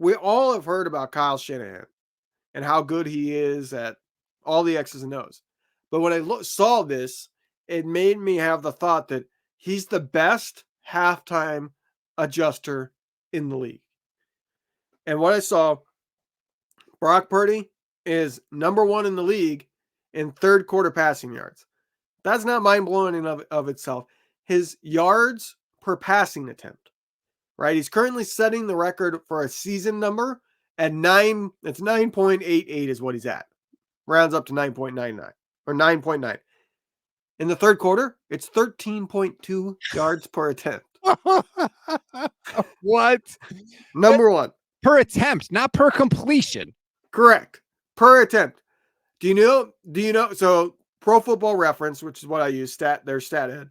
we all have heard about Kyle Shanahan and how good he is at all the X's and O's. But when I saw this, it made me have the thought that he's the best halftime adjuster in the league. And what I saw, Brock Purdy is number 1 in the league in third quarter passing yards. That's not mind-blowing in of itself. His yards per passing attempt, right? He's currently setting the record for a season number at 9. It's 9.88 is what he's at. Rounds up to 9.99 or 9.9. In the third quarter, it's 13.2 yards per attempt. What? Number 1. Per attempt, not per completion. Correct. Per attempt. Do you know? So Pro Football Reference, which is what I use, their stat head,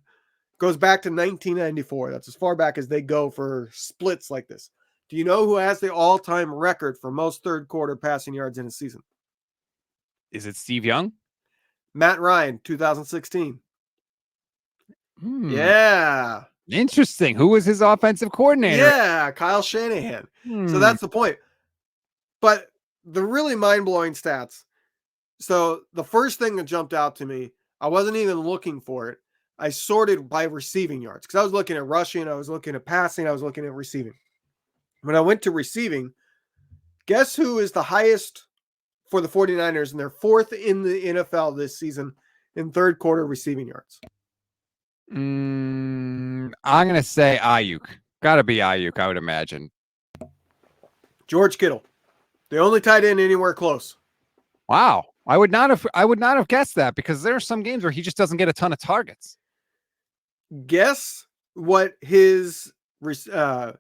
goes back to 1994. That's as far back as they go for splits like this. Do you know who has the all-time record for most third quarter passing yards in a season? Is it Steve Young? Matt Ryan, 2016. Yeah. Interesting. Who was his offensive coordinator? Yeah, Kyle Shanahan. So that's the point. But the really mind-blowing stats. So the first thing that jumped out to me, I wasn't even looking for it. I sorted by receiving yards because I was looking at rushing, I was looking at passing, I was looking at receiving. When I went to receiving, guess who is the highest for the 49ers, and they're 4th in the NFL this season in third quarter receiving yards? I'm going to say Ayuk. Got to be Ayuk, I would imagine. George Kittle. The only tight end anywhere close. Wow. I would not have guessed that because there are some games where he just doesn't get a ton of targets. Guess what his yards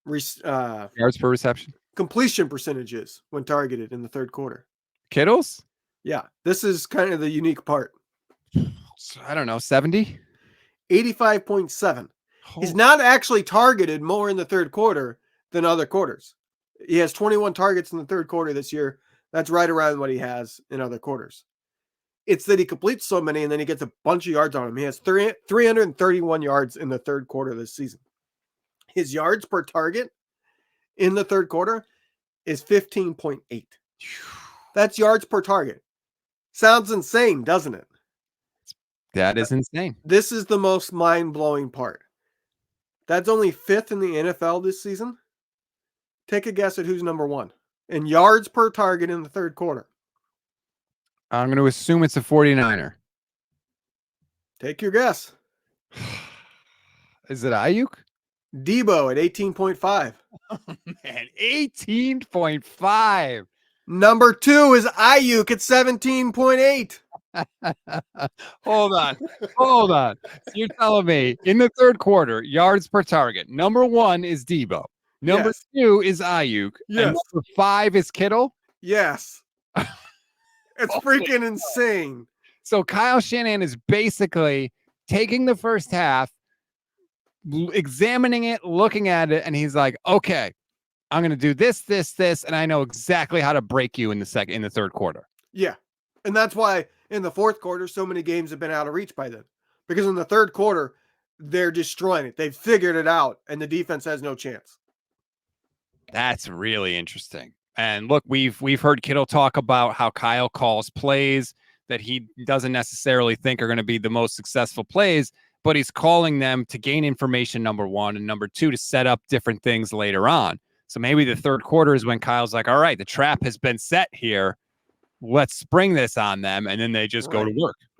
per reception completion percentage is when targeted in the third quarter. Kittle's? Yeah. This is kind of the unique part. I don't know, 70? 85.7. He's not actually targeted more in the third quarter than other quarters. He has 21 targets in the third quarter this year. That's right around what he has in other quarters. It's that he completes so many and then he gets a bunch of yards on him. He has 331 yards in the third quarter this season. His yards per target in the third quarter is 15.8. That's yards per target. Sounds insane, doesn't it? That is insane. This is the most mind-blowing part. That's only 5th in the NFL this season. Take a guess at who's number 1 in yards per target in the third quarter. I'm going to assume it's a 49er. Take your guess. Is it Ayuk? Debo at 18.5. Oh, man, 18.5. Number 2 is Ayuk at 17.8. Hold on. So you're telling me in the third quarter, yards per target, number 1 is Debo. Number 2 is Ayuk. Yes. And number 5 is Kittle? Yes. It's freaking insane. So Kyle Shanahan is basically taking the first half, examining it, looking at it, and he's like, okay, I'm going to do this, and I know exactly how to break you in the third quarter. Yeah. And that's why in the fourth quarter, so many games have been out of reach by then. Because in the third quarter, they're destroying it. They've figured it out, and the defense has no chance. That's really interesting. And look, we've heard Kittle talk about how Kyle calls plays that he doesn't necessarily think are going to be the most successful plays, but he's calling them to gain information, number 1, and number 2, to set up different things later on. So maybe the third quarter is when Kyle's like, all right, the trap has been set here. Let's spring this on them. And then they just go to work.